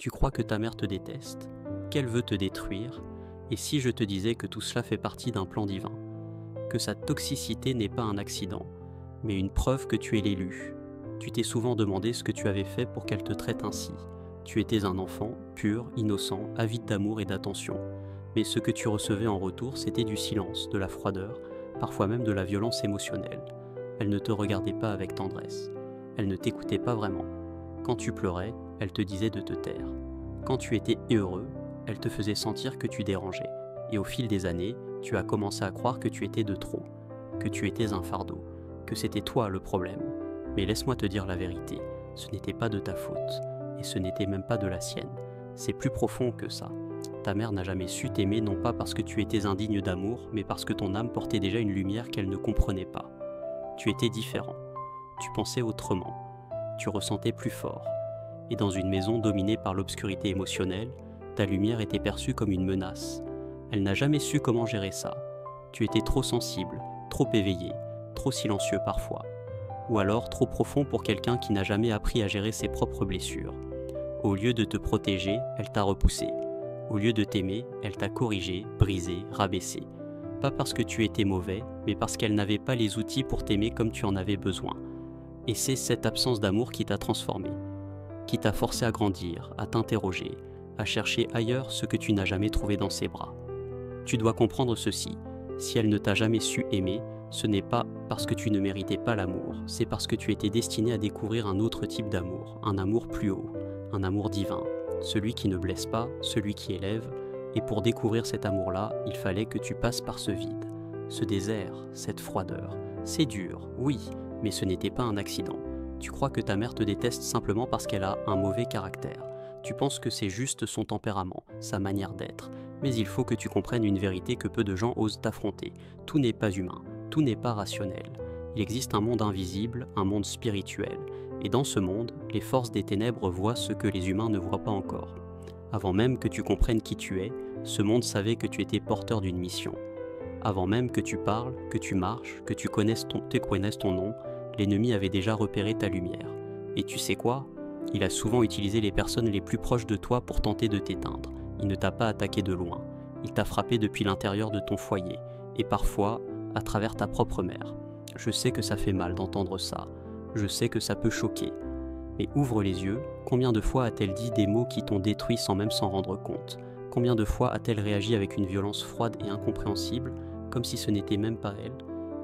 Tu crois que ta mère te déteste, qu'elle veut te détruire, et si je te disais que tout cela fait partie d'un plan divin, que sa toxicité n'est pas un accident, mais une preuve que tu es l'élu. Tu t'es souvent demandé ce que tu avais fait pour qu'elle te traite ainsi. Tu étais un enfant, pur, innocent, avide d'amour et d'attention. Mais ce que tu recevais en retour, c'était du silence, de la froideur, parfois même de la violence émotionnelle. Elle ne te regardait pas avec tendresse. Elle ne t'écoutait pas vraiment. Quand tu pleurais, elle te disait de te taire. Quand tu étais heureux, elle te faisait sentir que tu dérangeais. Et au fil des années, tu as commencé à croire que tu étais de trop, que tu étais un fardeau, que c'était toi le problème. Mais laisse-moi te dire la vérité, ce n'était pas de ta faute, et ce n'était même pas de la sienne. C'est plus profond que ça. Ta mère n'a jamais su t'aimer non pas parce que tu étais indigne d'amour, mais parce que ton âme portait déjà une lumière qu'elle ne comprenait pas. Tu étais différent, tu pensais autrement, tu ressentais plus fort. Et dans une maison dominée par l'obscurité émotionnelle, ta lumière était perçue comme une menace. Elle n'a jamais su comment gérer ça. Tu étais trop sensible, trop éveillé, trop silencieux parfois. Ou alors trop profond pour quelqu'un qui n'a jamais appris à gérer ses propres blessures. Au lieu de te protéger, elle t'a repoussé. Au lieu de t'aimer, elle t'a corrigé, brisé, rabaissé. Pas parce que tu étais mauvais, mais parce qu'elle n'avait pas les outils pour t'aimer comme tu en avais besoin. Et c'est cette absence d'amour qui t'a transformé, qui t'a forcé à grandir, à t'interroger, à chercher ailleurs ce que tu n'as jamais trouvé dans ses bras. Tu dois comprendre ceci, si elle ne t'a jamais su aimer, ce n'est pas parce que tu ne méritais pas l'amour, c'est parce que tu étais destiné à découvrir un autre type d'amour, un amour plus haut, un amour divin, celui qui ne blesse pas, celui qui élève, et pour découvrir cet amour-là, il fallait que tu passes par ce vide, ce désert, cette froideur. C'est dur, oui, mais ce n'était pas un accident. Tu crois que ta mère te déteste simplement parce qu'elle a un mauvais caractère. Tu penses que c'est juste son tempérament, sa manière d'être. Mais il faut que tu comprennes une vérité que peu de gens osent affronter. Tout n'est pas humain, tout n'est pas rationnel. Il existe un monde invisible, un monde spirituel. Et dans ce monde, les forces des ténèbres voient ce que les humains ne voient pas encore. Avant même que tu comprennes qui tu es, ce monde savait que tu étais porteur d'une mission. Avant même que tu parles, que tu marches, que tu connaisses ton nom, l'ennemi avait déjà repéré ta lumière. Et tu sais quoi ? Il a souvent utilisé les personnes les plus proches de toi pour tenter de t'éteindre. Il ne t'a pas attaqué de loin. Il t'a frappé depuis l'intérieur de ton foyer, et parfois à travers ta propre mère. Je sais que ça fait mal d'entendre ça. Je sais que ça peut choquer. Mais ouvre les yeux, combien de fois a-t-elle dit des mots qui t'ont détruit sans même s'en rendre compte ? Combien de fois a-t-elle réagi avec une violence froide et incompréhensible, comme si ce n'était même pas elle ?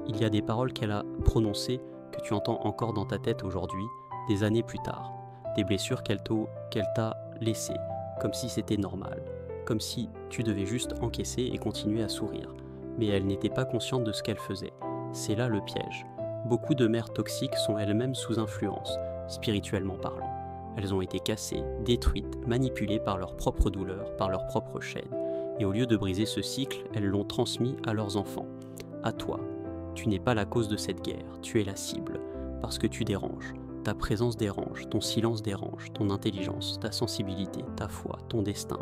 Il y a des paroles qu'elle a prononcées que tu entends encore dans ta tête aujourd'hui, des années plus tard. Des blessures qu'elle t'a laissées, comme si c'était normal, comme si tu devais juste encaisser et continuer à sourire. Mais elle n'était pas consciente de ce qu'elle faisait. C'est là le piège. Beaucoup de mères toxiques sont elles-mêmes sous influence, spirituellement parlant. Elles ont été cassées, détruites, manipulées par leur propre douleur, par leur propre chaîne. Et au lieu de briser ce cycle, elles l'ont transmis à leurs enfants. À toi. Tu n'es pas la cause de cette guerre, tu es la cible, parce que tu déranges. Ta présence dérange, ton silence dérange, ton intelligence, ta sensibilité, ta foi, ton destin.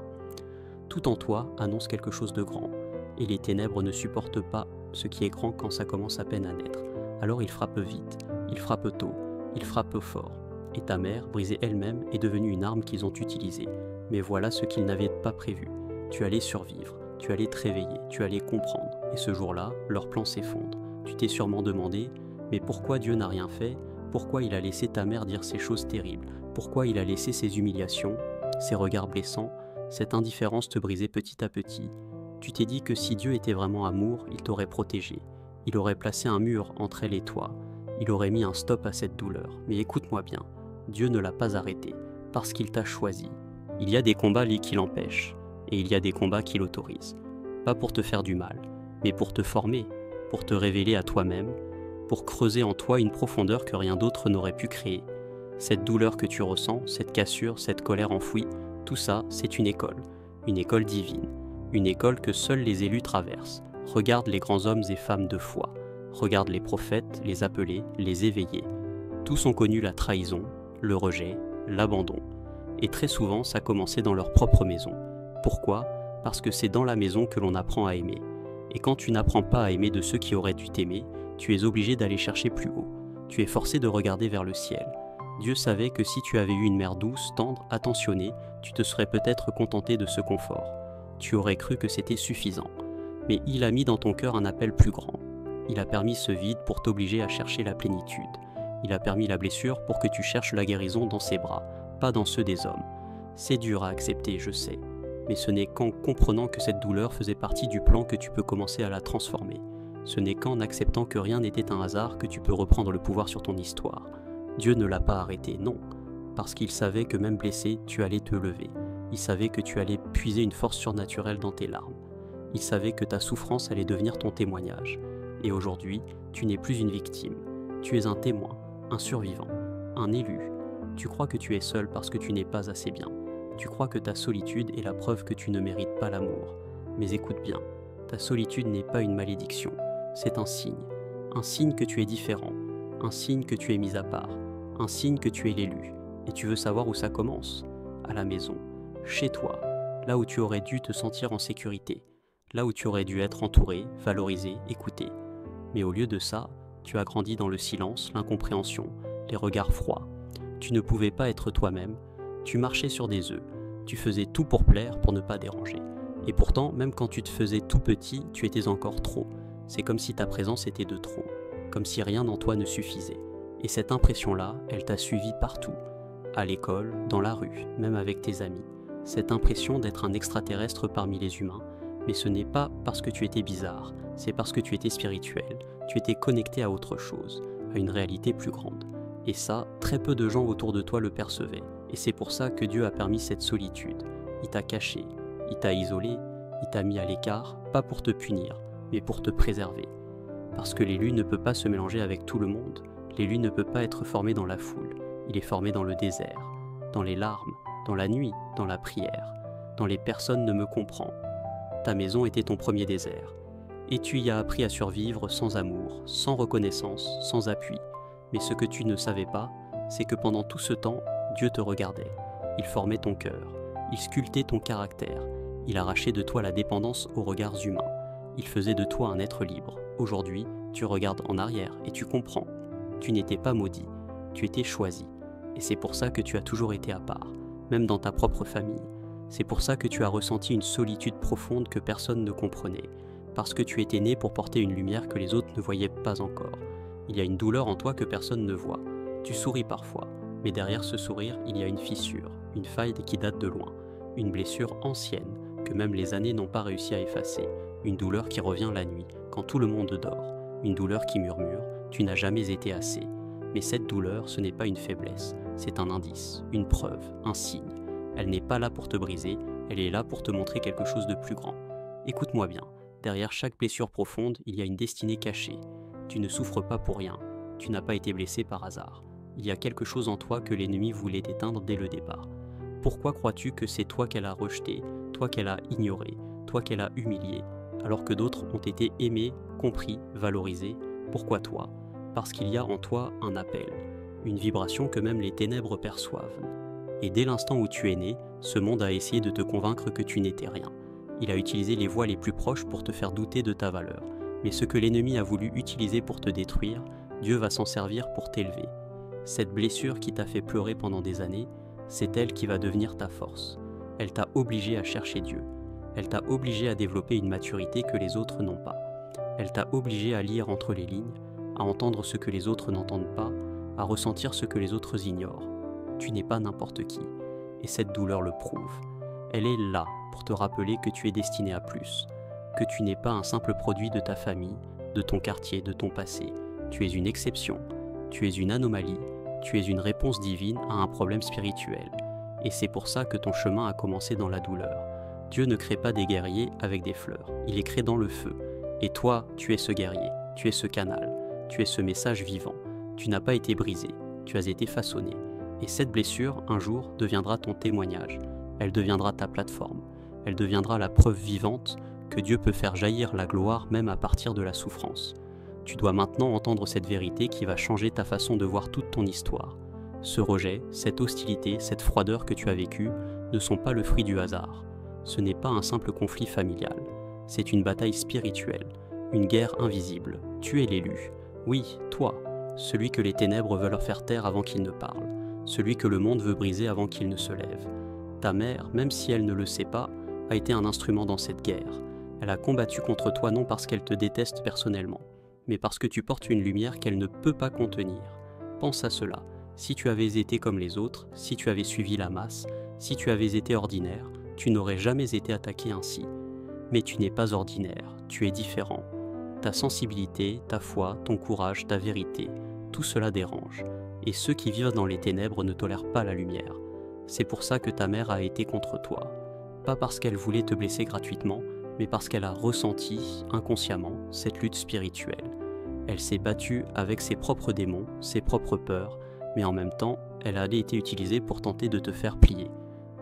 Tout en toi annonce quelque chose de grand, et les ténèbres ne supportent pas ce qui est grand quand ça commence à peine à naître. Alors ils frappent vite, ils frappent tôt, ils frappent fort. Et ta mère, brisée elle-même, est devenue une arme qu'ils ont utilisée. Mais voilà ce qu'ils n'avaient pas prévu. Tu allais survivre, tu allais te réveiller, tu allais comprendre. Et ce jour-là, leur plan s'effondre. Tu t'es sûrement demandé, mais pourquoi Dieu n'a rien fait ? Pourquoi il a laissé ta mère dire ces choses terribles ? Pourquoi il a laissé ces humiliations, ces regards blessants, cette indifférence te briser petit à petit ? Tu t'es dit que si Dieu était vraiment amour, il t'aurait protégé. Il aurait placé un mur entre elle et toi. Il aurait mis un stop à cette douleur. Mais écoute-moi bien, Dieu ne l'a pas arrêté, parce qu'il t'a choisi. Il y a des combats qui l'empêchent, et il y a des combats qui l'autorisent. Pas pour te faire du mal, mais pour te former, pour te révéler à toi-même, pour creuser en toi une profondeur que rien d'autre n'aurait pu créer. Cette douleur que tu ressens, cette cassure, cette colère enfouie, tout ça, c'est une école divine, une école que seuls les élus traversent. Regarde les grands hommes et femmes de foi, regarde les prophètes, les appelés, les éveillés. Tous ont connu la trahison, le rejet, l'abandon. Et très souvent, ça commençait dans leur propre maison. Pourquoi ? Parce que c'est dans la maison que l'on apprend à aimer. Et quand tu n'apprends pas à aimer de ceux qui auraient dû t'aimer, tu es obligé d'aller chercher plus haut. Tu es forcé de regarder vers le ciel, Dieu savait que si tu avais eu une mère douce, tendre, attentionnée, tu te serais peut-être contenté de ce confort. Tu aurais cru que c'était suffisant. Mais il a mis dans ton cœur un appel plus grand. Il a permis ce vide pour t'obliger à chercher la plénitude. Il a permis la blessure pour que tu cherches la guérison dans ses bras, pas dans ceux des hommes. C'est dur à accepter, je sais. Mais ce n'est qu'en comprenant que cette douleur faisait partie du plan que tu peux commencer à la transformer. Ce n'est qu'en acceptant que rien n'était un hasard que tu peux reprendre le pouvoir sur ton histoire. Dieu ne l'a pas arrêté, non, parce qu'il savait que même blessé, tu allais te lever. Il savait que tu allais puiser une force surnaturelle dans tes larmes. Il savait que ta souffrance allait devenir ton témoignage. Et aujourd'hui, tu n'es plus une victime. Tu es un témoin, un survivant, un élu. Tu crois que tu es seul parce que tu n'es pas assez bien. Tu crois que ta solitude est la preuve que tu ne mérites pas l'amour. Mais écoute bien, ta solitude n'est pas une malédiction, c'est un signe que tu es différent, un signe que tu es mis à part, un signe que tu es l'élu. Et tu veux savoir où ça commence? À la maison, chez toi, là où tu aurais dû te sentir en sécurité, là où tu aurais dû être entouré, valorisé, écouté. Mais au lieu de ça, tu as grandi dans le silence, l'incompréhension, les regards froids. Tu ne pouvais pas être toi-même, tu marchais sur des œufs, tu faisais tout pour plaire, pour ne pas déranger. Et pourtant, même quand tu te faisais tout petit, tu étais encore trop. C'est comme si ta présence était de trop, comme si rien en toi ne suffisait. Et cette impression-là, elle t'a suivi partout, à l'école, dans la rue, même avec tes amis. Cette impression d'être un extraterrestre parmi les humains, mais ce n'est pas parce que tu étais bizarre, c'est parce que tu étais spirituel, tu étais connecté à autre chose, à une réalité plus grande. Et ça, très peu de gens autour de toi le percevaient. Et c'est pour ça que Dieu a permis cette solitude. Il t'a caché, il t'a isolé, il t'a mis à l'écart, pas pour te punir, mais pour te préserver. Parce que l'élu ne peut pas se mélanger avec tout le monde. L'élu ne peut pas être formé dans la foule. Il est formé dans le désert, dans les larmes, dans la nuit, dans la prière, dans les personnes ne me comprend. Ta maison était ton premier désert. Et tu y as appris à survivre sans amour, sans reconnaissance, sans appui. Mais ce que tu ne savais pas, c'est que pendant tout ce temps, Dieu te regardait. Il formait ton cœur. Il sculptait ton caractère. Il arrachait de toi la dépendance aux regards humains. Il faisait de toi un être libre. Aujourd'hui, tu regardes en arrière et tu comprends. Tu n'étais pas maudit. Tu étais choisi. Et c'est pour ça que tu as toujours été à part, même dans ta propre famille. C'est pour ça que tu as ressenti une solitude profonde que personne ne comprenait. Parce que tu étais né pour porter une lumière que les autres ne voyaient pas encore. Il y a une douleur en toi que personne ne voit. Tu souris parfois, mais derrière ce sourire, il y a une fissure, une faille qui date de loin, une blessure ancienne que même les années n'ont pas réussi à effacer, une douleur qui revient la nuit, quand tout le monde dort, une douleur qui murmure « tu n'as jamais été assez ». Mais cette douleur, ce n'est pas une faiblesse, c'est un indice, une preuve, un signe. Elle n'est pas là pour te briser, elle est là pour te montrer quelque chose de plus grand. Écoute-moi bien, derrière chaque blessure profonde, il y a une destinée cachée. Tu ne souffres pas pour rien, tu n'as pas été blessé par hasard. Il y a quelque chose en toi que l'ennemi voulait éteindre dès le départ. Pourquoi crois-tu que c'est toi qu'elle a rejeté, toi qu'elle a ignoré, toi qu'elle a humilié, alors que d'autres ont été aimés, compris, valorisés? Pourquoi toi? Parce qu'il y a en toi un appel, une vibration que même les ténèbres perçoivent. Et dès l'instant où tu es né, ce monde a essayé de te convaincre que tu n'étais rien. Il a utilisé les voies les plus proches pour te faire douter de ta valeur. Mais ce que l'ennemi a voulu utiliser pour te détruire, Dieu va s'en servir pour t'élever. Cette blessure qui t'a fait pleurer pendant des années, c'est elle qui va devenir ta force. Elle t'a obligé à chercher Dieu. Elle t'a obligé à développer une maturité que les autres n'ont pas. Elle t'a obligé à lire entre les lignes, à entendre ce que les autres n'entendent pas, à ressentir ce que les autres ignorent. Tu n'es pas n'importe qui, et cette douleur le prouve. Elle est là pour te rappeler que tu es destiné à plus, que tu n'es pas un simple produit de ta famille, de ton quartier, de ton passé. Tu es une exception, tu es une anomalie, tu es une réponse divine à un problème spirituel. Et c'est pour ça que ton chemin a commencé dans la douleur. Dieu ne crée pas des guerriers avec des fleurs, il les crée dans le feu. Et toi, tu es ce guerrier, tu es ce canal, tu es ce message vivant. Tu n'as pas été brisé, tu as été façonné. Et cette blessure, un jour, deviendra ton témoignage. Elle deviendra ta plateforme. Elle deviendra la preuve vivante que Dieu peut faire jaillir la gloire même à partir de la souffrance. Tu dois maintenant entendre cette vérité qui va changer ta façon de voir toute ton histoire. Ce rejet, cette hostilité, cette froideur que tu as vécue ne sont pas le fruit du hasard. Ce n'est pas un simple conflit familial. C'est une bataille spirituelle, une guerre invisible. Tu es l'élu. Oui, toi, celui que les ténèbres veulent faire taire avant qu'il ne parle. celui que le monde veut briser avant qu'il ne se lève. Ta mère, même si elle ne le sait pas, a été un instrument dans cette guerre. Elle a combattu contre toi non parce qu'elle te déteste personnellement, mais parce que tu portes une lumière qu'elle ne peut pas contenir. Pense à cela. Si tu avais été comme les autres, si tu avais suivi la masse, si tu avais été ordinaire, tu n'aurais jamais été attaqué ainsi. Mais tu n'es pas ordinaire, tu es différent. Ta sensibilité, ta foi, ton courage, ta vérité, tout cela dérange. Et ceux qui vivent dans les ténèbres ne tolèrent pas la lumière. C'est pour ça que ta mère a été contre toi. Pas parce qu'elle voulait te blesser gratuitement, mais parce qu'elle a ressenti, inconsciemment, cette lutte spirituelle. Elle s'est battue avec ses propres démons, ses propres peurs, mais en même temps, elle a été utilisée pour tenter de te faire plier.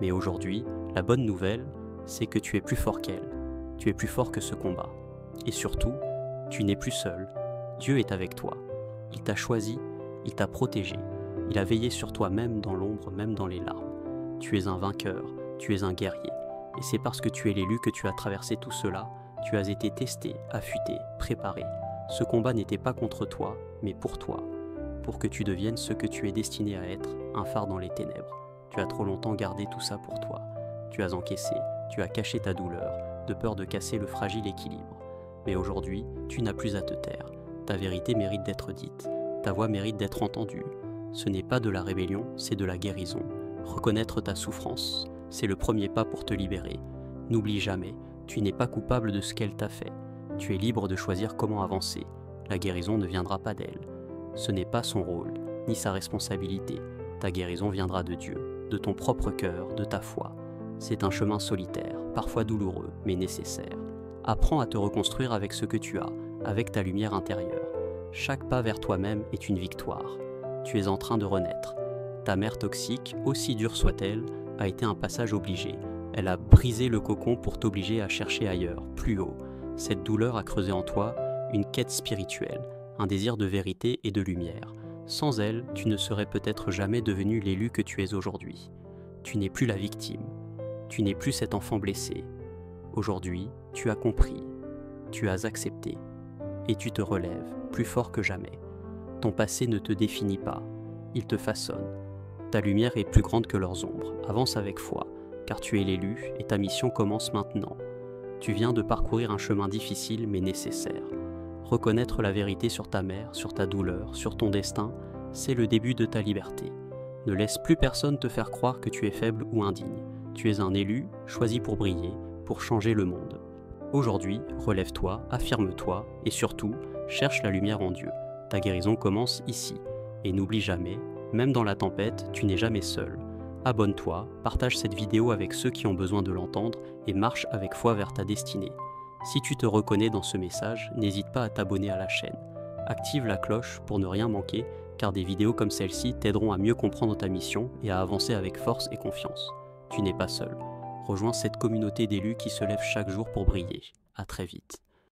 Mais aujourd'hui, la bonne nouvelle, c'est que tu es plus fort qu'elle. Tu es plus fort que ce combat. Et surtout, tu n'es plus seul. Dieu est avec toi. Il t'a choisi, il t'a protégé. Il a veillé sur toi même dans l'ombre, même dans les larmes. Tu es un vainqueur, tu es un guerrier. Et c'est parce que tu es l'élu que tu as traversé tout cela. Tu as été testé, affûté, préparé. Ce combat n'était pas contre toi, mais pour toi. Pour que tu deviennes ce que tu es destiné à être, un phare dans les ténèbres. Tu as trop longtemps gardé tout ça pour toi. Tu as encaissé, tu as caché ta douleur, de peur de casser le fragile équilibre. Mais aujourd'hui, tu n'as plus à te taire. Ta vérité mérite d'être dite. Ta voix mérite d'être entendue. Ce n'est pas de la rébellion, c'est de la guérison. Reconnaître ta souffrance, c'est le premier pas pour te libérer. N'oublie jamais, tu n'es pas coupable de ce qu'elle t'a fait. Tu es libre de choisir comment avancer. La guérison ne viendra pas d'elle. Ce n'est pas son rôle, ni sa responsabilité. Ta guérison viendra de Dieu, de ton propre cœur, de ta foi. C'est un chemin solitaire, parfois douloureux, mais nécessaire. Apprends à te reconstruire avec ce que tu as, avec ta lumière intérieure. Chaque pas vers toi-même est une victoire. Tu es en train de renaître. Ta mère toxique, aussi dure soit-elle, a été un passage obligé. Elle a brisé le cocon pour t'obliger à chercher ailleurs, plus haut. Cette douleur a creusé en toi une quête spirituelle, un désir de vérité et de lumière. Sans elle, tu ne serais peut-être jamais devenu l'élu que tu es aujourd'hui. Tu n'es plus la victime. Tu n'es plus cet enfant blessé. Aujourd'hui, tu as compris, tu as accepté, et tu te relèves, plus fort que jamais. Ton passé ne te définit pas, il te façonne. Ta lumière est plus grande que leurs ombres, avance avec foi, car tu es l'élu et ta mission commence maintenant. Tu viens de parcourir un chemin difficile mais nécessaire. Reconnaître la vérité sur ta mère, sur ta douleur, sur ton destin, c'est le début de ta liberté. Ne laisse plus personne te faire croire que tu es faible ou indigne. Tu es un élu, choisi pour briller, pour changer le monde. Aujourd'hui, relève-toi, affirme-toi et surtout, cherche la lumière en Dieu. Ta guérison commence ici. Et n'oublie jamais, même dans la tempête, tu n'es jamais seul. Abonne-toi, partage cette vidéo avec ceux qui ont besoin de l'entendre et marche avec foi vers ta destinée. Si tu te reconnais dans ce message, n'hésite pas à t'abonner à la chaîne. Active la cloche pour ne rien manquer, car des vidéos comme celle-ci t'aideront à mieux comprendre ta mission et à avancer avec force et confiance. Tu n'es pas seul. Rejoins cette communauté d'élus qui se lèvent chaque jour pour briller. À très vite.